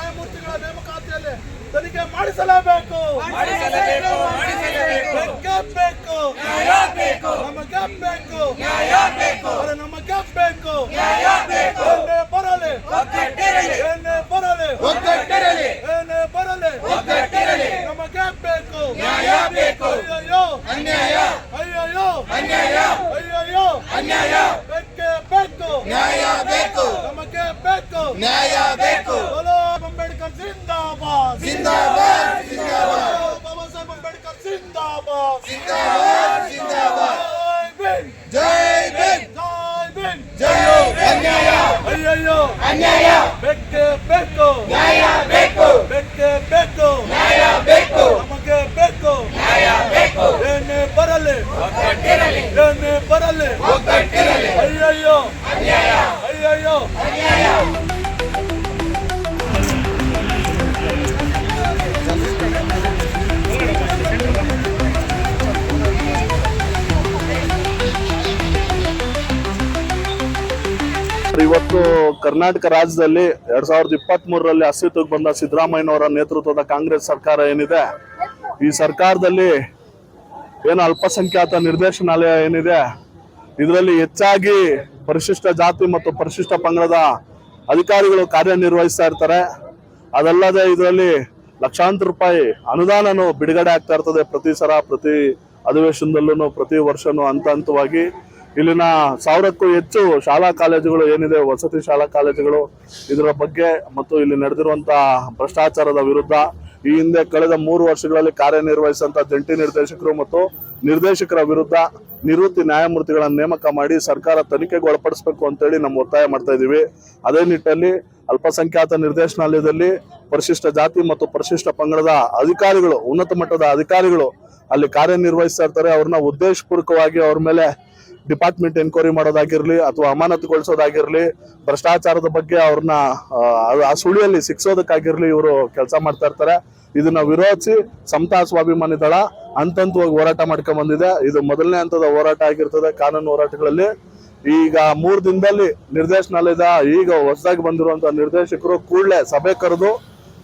ನ್ಯಾಯಮೂರ್ತಿಗಳ ನೇಮಕಾತಿಯಲ್ಲಿ ತನಿಖೆ ಮಾಡಿಸಲೇಬೇಕು. ನಮಗೆ ಬೇಕು, ನಮಗೆ ಬೇಕು. ಏನೇ ಬರಲಿ, ಏನೇ ಬರಲಿ, ಏನೇ ಬರಲಿ, ನಮಗೆ ಬೇಕು. ಅಯ್ಯಯ್ಯೋ ಅನ್ಯಾಯ, ಅಯ್ಯಯ್ಯೋ ಅನ್ಯಾಯ, ಅಯ್ಯಯ್ಯೋ ಅನ್ಯಾಯ. ಬೇಕೇ ಬೇಕು, ನ್ಯಾಯ ಬೇಕು, ನಮಗೆ ಬೇಕು, ನ್ಯಾಯ ಬೇಕು. बोलो अंबेडकर जिंदाबाद, जिंदाबाद, जिंदाबाद. बाबा साहेब अंबेडकर जिंदाबाद, जिंदाबाद, जिंदाबाद. जय भीम, जय भीम, जय भीम. अन्याय, अय्यो अन्याय. बेके बेको, न्याय बेको, बेके बेको, न्याय बेको, नಮಗೆ ಬೇಕು, ನ್ಯಾಯ ಬೇಕು. ಏನೇ ಬರಲಿ, ಒಗ್ಗಟ್ಟಿರಲಿ, ಏನೇ ಬರಲಿ, ಒಗ್ಗಟ್ಟಿರಲಿ. ಅಯ್ಯಯ್ಯೋ ಅನ್ಯಾಯ, ಅಯ್ಯಯ್ಯೋ ಅನ್ಯಾಯ. ಇವತ್ತು ಕರ್ನಾಟಕ ರಾಜ್ಯದಲ್ಲಿ 2023ರಲ್ಲಿ ಅಸ್ತಿತ್ವಕ್ಕೆ ಬಂದ ಸಿದ್ದರಾಮಯ್ಯನವರ ನೇತೃತ್ವದ ಕಾಂಗ್ರೆಸ್ ಸರ್ಕಾರ ಏನಿದೆ, ಈ ಸರ್ಕಾರದಲ್ಲಿ ಏನು ಅಲ್ಪಸಂಖ್ಯಾತ ನಿರ್ದೇಶನಾಲಯ ಏನಿದೆ, ಇದರಲ್ಲಿ ಹೆಚ್ಚಾಗಿ ಪರಿಶಿಷ್ಟ ಜಾತಿ ಮತ್ತು ಪರಿಶಿಷ್ಟ ಪಂಗಡದ ಅಧಿಕಾರಿಗಳು ಕಾರ್ಯನಿರ್ವಹಿಸ್ತಾ ಇರ್ತಾರೆ. ಅದಲ್ಲದೆ ಇದರಲ್ಲಿ ಲಕ್ಷಾಂತರ ರೂಪಾಯಿ ಅನುದಾನನೂ ಬಿಡುಗಡೆ ಆಗ್ತಾ ಇರ್ತದೆ ಪ್ರತಿ ಅಧಿವೇಶನದಲ್ಲೂ, ಪ್ರತಿ ವರ್ಷನೂ ಹಂತವಾಗಿ. ಇಲ್ಲಿನ 1000ಕ್ಕೂ ಹೆಚ್ಚು ಶಾಲಾ ಕಾಲೇಜುಗಳು ಏನಿದೆ, ವಸತಿ ಶಾಲಾ ಕಾಲೇಜುಗಳು, ಇದರ ಬಗ್ಗೆ ಮತ್ತು ಇಲ್ಲಿ ನಡೆದಿರುವಂತಹ ಭ್ರಷ್ಟಾಚಾರದ ವಿರುದ್ಧ ಈ ಹಿಂದೆ ಕಳೆದ 3 ವರ್ಷಗಳಲ್ಲಿ ಕಾರ್ಯನಿರ್ವಹಿಸಿದಂತ ಜಂಟಿ ನಿರ್ದೇಶಕರು ಮತ್ತು ನಿರ್ದೇಶಕರ ವಿರುದ್ಧ ನಿವೃತ್ತಿ ನ್ಯಾಯಮೂರ್ತಿಗಳನ್ನು ನೇಮಕ ಮಾಡಿ ಸರ್ಕಾರ ತನಿಖೆಗೆ ಒಳಪಡಿಸಬೇಕು ಅಂತೇಳಿ ನಮ್ಮ ಒತ್ತಾಯ ಮಾಡ್ತಾ ಇದೀವಿ. ಅದೇ ನಿಟ್ಟಿನಲ್ಲಿ ಅಲ್ಪಸಂಖ್ಯಾತ ನಿರ್ದೇಶನಾಲಯದಲ್ಲಿ ಪರಿಶಿಷ್ಟ ಜಾತಿ ಮತ್ತು ಪರಿಶಿಷ್ಟ ಪಂಗಡದ ಅಧಿಕಾರಿಗಳು, ಉನ್ನತ ಮಟ್ಟದ ಅಧಿಕಾರಿಗಳು ಅಲ್ಲಿ ಕಾರ್ಯನಿರ್ವಹಿಸ್ತಾ ಇರ್ತಾರೆ. ಅವ್ರನ್ನ ಉದ್ದೇಶಪೂರ್ವಕವಾಗಿ ಅವ್ರ ಮೇಲೆ ಡಿಪಾರ್ಟ್ಮೆಂಟ್ ಎನ್ಕ್ವೈರಿ ಮಾಡೋದಾಗಿರ್ಲಿ ಅಥವಾ ಅಮಾನತುಗೊಳಿಸೋದಾಗಿರ್ಲಿ, ಭ್ರಷ್ಟಾಚಾರದ ಬಗ್ಗೆ ಅವ್ರನ್ನ ಆ ಸುಳಿಯಲ್ಲಿ ಸಿಕ್ಸೋದಕ್ಕಾಗಿರ್ಲಿ ಇವರು ಕೆಲಸ ಮಾಡ್ತಾ ಇರ್ತಾರೆ. ಇದನ್ನ ವಿರೋಧಿಸಿ ಸಮತಾ ಸ್ವಾಭಿಮಾನಿ ದಳ ಹಂತವಾಗಿ ಹೋರಾಟ ಮಾಡ್ಕೊಂಡ್ ಬಂದಿದೆ. ಇದು ಮೊದಲನೇ ಹಂತದ ಹೋರಾಟ ಆಗಿರ್ತದೆ. ಕಾನೂನು ಹೋರಾಟಗಳಲ್ಲಿ ಈಗ 3 ದಿನದಲ್ಲಿ ನಿರ್ದೇಶನಾಲಯದ ಈಗ ಹೊಸದಾಗಿ ಬಂದಿರುವಂತಹ ನಿರ್ದೇಶಕರು ಕೂಡಲೇ ಸಭೆ ಕರೆದು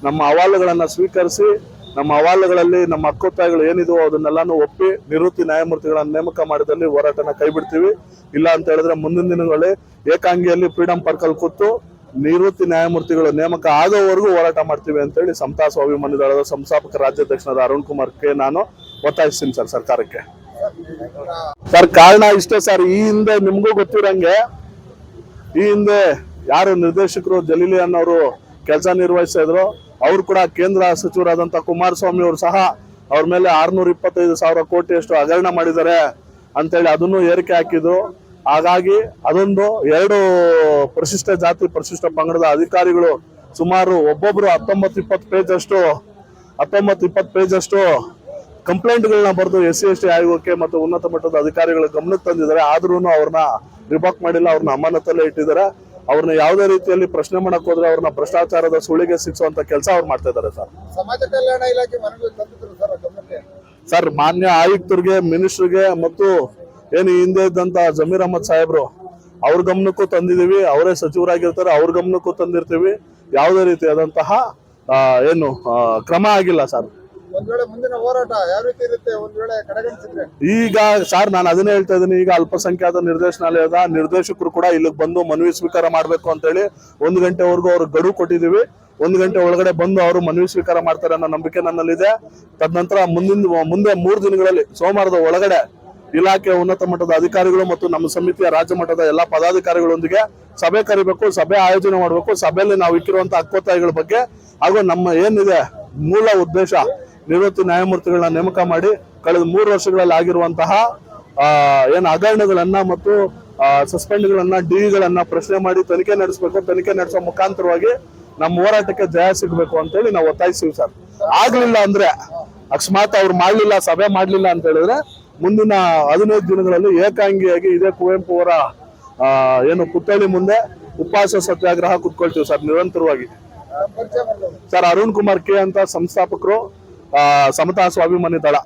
ನಮ್ಮ ಅಹವಾಲುಗಳನ್ನ ಸ್ವೀಕರಿಸಿ, ನಮ್ಮ ಅಹವಾಲುಗಳಲ್ಲಿ ನಮ್ಮ ಹಕ್ಕೊತ್ತಾಯಗಳು ಏನಿದೋ ಅದನ್ನೆಲ್ಲಾನು ಒಪ್ಪಿ ನಿವೃತ್ತಿ ನ್ಯಾಯಮೂರ್ತಿಗಳನ್ನ ನೇಮಕ ಮಾಡಿದಲ್ಲಿ ಹೋರಾಟನ ಕೈ ಬಿಡ್ತೀವಿ. ಇಲ್ಲ ಅಂತ ಹೇಳಿದ್ರೆ ಮುಂದಿನ ದಿನಗಳಲ್ಲಿ ಏಕಾಂಗಿಯಲ್ಲಿ ಫ್ರೀಡಂ ಪಾರ್ಕ್ ಅಲ್ಲಿ ಕೂತು ನಿವೃತ್ತಿ ನ್ಯಾಯಮೂರ್ತಿಗಳು ನೇಮಕ ಆಗೋವರೆಗೂ ಹೋರಾಟ ಮಾಡ್ತೀವಿ ಅಂತೇಳಿ ಸಮತಾ ಸ್ವಾಭಿಮಾನಿ ದಳದ ಸಂಸ್ಥಾಪಕ ರಾಜ್ಯಾಧ್ಯಕ್ಷರಾದ ಅರುಣ್ ಕುಮಾರ್ ಕೆ ನಾನು ಒತ್ತಾಯಿಸ್ತೀನಿ ಸರ್ ಸರ್ಕಾರಕ್ಕೆ. ಸರ್ ಕಾರಣ ಇಷ್ಟೇ ಸರ್, ಈ ಹಿಂದೆ ನಿಮ್ಗೂ ಗೊತ್ತಿರಂಗೆ ಈ ಹಿಂದೆ ಯಾರು ನಿರ್ದೇಶಕರು ಜಲೀಲಿ ಅನ್ನೋರು ಕೆಲಸ ನಿರ್ವಹಿಸ್ತಾ ಇದ್ರು, ಅವ್ರು ಕೂಡ ಕೇಂದ್ರ ಸಚಿವರಾದಂತ ಕುಮಾರಸ್ವಾಮಿ ಅವರು ಸಹ ಅವ್ರ ಮೇಲೆ 625,000 ಕೋಟಿಯಷ್ಟು ಹಗರಣ ಮಾಡಿದ್ದಾರೆ ಅಂತೇಳಿ ಅದನ್ನು ಏರಿಕೆ ಹಾಕಿದ್ರು. ಹಾಗಾಗಿ ಅದೊಂದು 2 ಪರಿಶಿಷ್ಟ ಜಾತಿ ಪರಿಶಿಷ್ಟ ಪಂಗಡದ ಅಧಿಕಾರಿಗಳು ಸುಮಾರು ಒಬ್ಬೊಬ್ರು 19-20 ಪೇಜ್ ಅಷ್ಟು ಕಂಪ್ಲೇಂಟ್ಗಳನ್ನ ಬರೆದು SC/ST ಆಯೋಗಕ್ಕೆ ಮತ್ತು ಉನ್ನತ ಮಟ್ಟದ ಅಧಿಕಾರಿಗಳ ಗಮನಕ್ಕೆ ತಂದಿದ್ದಾರೆ. ಆದ್ರೂ ಅವ್ರನ್ನ ರಿಬಾಕ್ ಮಾಡಿಲ್ಲ, ಅವ್ರನ್ನ ಅಮಾನತಲ್ಲೇ ಇಟ್ಟಿದ್ದಾರೆ. ಅವ್ರನ್ನ ಯಾವುದೇ ರೀತಿಯಲ್ಲಿ ಪ್ರಶ್ನೆ ಮಾಡಕ್ ಹೋದ್ರೆ ಅವ್ರನ್ನ ಭ್ರಷ್ಟಾಚಾರದ ಸುಳಿಗೆ ಸಿಕ್ಸುವಂತ ಕೆಲಸ ಅವ್ರು ಮಾಡ್ತಾ ಇದ್ದಾರೆ ಸರ್. ಸಮಾಜ ಕಲ್ಯಾಣ ಇಲಾಖೆ ಸರ್ ಮಾನ್ಯ ಆಯುಕ್ತರಿಗೆ, ಮಿನಿಸ್ಟರ್ಗೆ ಮತ್ತು ಏನು ಹಿಂದೆ ಇದ್ದಂತ ಜಮೀರ್ ಅಹಮದ್ ಸಾಹೇಬ್ರು ಅವ್ರ ಗಮನಕ್ಕೂ ತಂದಿದೀವಿ. ಅವರೇ ಸಚಿವರಾಗಿರ್ತಾರೆ, ಅವ್ರ ಗಮನಕ್ಕೂ ತಂದಿರ್ತೀವಿ. ಯಾವುದೇ ರೀತಿಯಾದಂತಹ ಏನು ಕ್ರಮ ಆಗಿಲ್ಲ ಸರ್. ಮುಂದಿನ ಹೋರಾಟ ಯಾವ ರೀತಿ ಇರುತ್ತೆ ಕಡೆಗಣಿಸಿದ್ರೆ? ಈಗ ಸರ್ ನಾನು ಅದನ್ನೇ ಹೇಳ್ತಾ ಇದ್ದೀನಿ, ಈಗ ಅಲ್ಪಸಂಖ್ಯಾತ ನಿರ್ದೇಶನಾಲಯದ ನಿರ್ದೇಶಕರು ಕೂಡ ಇಲ್ಲಿಗೆ ಬಂದು ಮನವಿ ಸ್ವೀಕಾರ ಮಾಡ್ಬೇಕು ಅಂತೇಳಿ 1 ಗಂಟೆವರೆಗೂ ಅವ್ರಿಗೆ ಗಡುವು ಕೊಟ್ಟಿದೀವಿ. 1 ಗಂಟೆ ಒಳಗಡೆ ಬಂದು ಅವರು ಮನವಿ ಸ್ವೀಕಾರ ಮಾಡ್ತಾರೆ ಅನ್ನೋ ನಂಬಿಕೆ ನನ್ನಲ್ಲಿದೆ. ತದನಂತರ ಮುಂದೆ 3 ದಿನಗಳಲ್ಲಿ ಸೋಮವಾರದ ಒಳಗಡೆ ಇಲಾಖೆ ಉನ್ನತ ಮಟ್ಟದ ಅಧಿಕಾರಿಗಳು ಮತ್ತು ನಮ್ಮ ಸಮಿತಿಯ ರಾಜ್ಯ ಮಟ್ಟದ ಎಲ್ಲಾ ಪದಾಧಿಕಾರಿಗಳೊಂದಿಗೆ ಸಭೆ ಕರಿಬೇಕು, ಸಭೆ ಆಯೋಜನೆ ಮಾಡಬೇಕು. ಸಭೆಯಲ್ಲಿ ನಾವು ಇಕ್ಕಿರುವಂತಹ ಹಕ್ಕೊತ್ತಾಯಗಳ ಬಗ್ಗೆ ಹಾಗೂ ನಮ್ಮ ಏನಿದೆ ಮೂಲ ಉದ್ದೇಶ ನಿವೃತ್ತಿ ನ್ಯಾಯಮೂರ್ತಿಗಳನ್ನ ನೇಮಕ ಮಾಡಿ ಕಳೆದ 3 ವರ್ಷಗಳಲ್ಲಿ ಆಗಿರುವಂತಹ ಏನು ಹಗರಣಗಳನ್ನ ಮತ್ತು ಸಸ್ಪೆಂಡ್ಗಳನ್ನ ಡಿಗಳನ್ನ ಪ್ರಶ್ನೆ ಮಾಡಿ ತನಿಖೆ ನಡೆಸಬೇಕು. ತನಿಖೆ ನಡೆಸೋ ಮುಖಾಂತರವಾಗಿ ನಮ್ಮ ಹೋರಾಟಕ್ಕೆ ಜಯ ಸಿಗಬೇಕು ಅಂತೇಳಿ ನಾವು ಒತ್ತಾಯಿಸ್ತೀವಿ ಸರ್. ಆಗ್ಲಿಲ್ಲ ಅಂದ್ರೆ ಅಕಸ್ಮಾತ್ ಅವ್ರು ಮಾಡ್ಲಿಲ್ಲ, ಸಭೆ ಮಾಡ್ಲಿಲ್ಲ ಅಂತ ಹೇಳಿದ್ರೆ ಮುಂದಿನ 15 ದಿನಗಳಲ್ಲಿ ಏಕಾಂಗಿಯಾಗಿ ಇದೇ ಕುವೆಂಪು ಅವರ ಏನು ಪುತ್ಥಳಿ ಮುಂದೆ ಉಪವಾಸ ಸತ್ಯಾಗ್ರಹ ಕುತ್ಕೊಳ್ತೀವಿ ಸರ್ ನಿರಂತರವಾಗಿ. ಸರ್ ಅರುಣ್ ಕುಮಾರ್ ಕೆ ಅಂತ ಸಂಸ್ಥಾಪಕರು, ಸಮತಾ ಸ್ವಾಭಿಮಾನಿ ದಳ.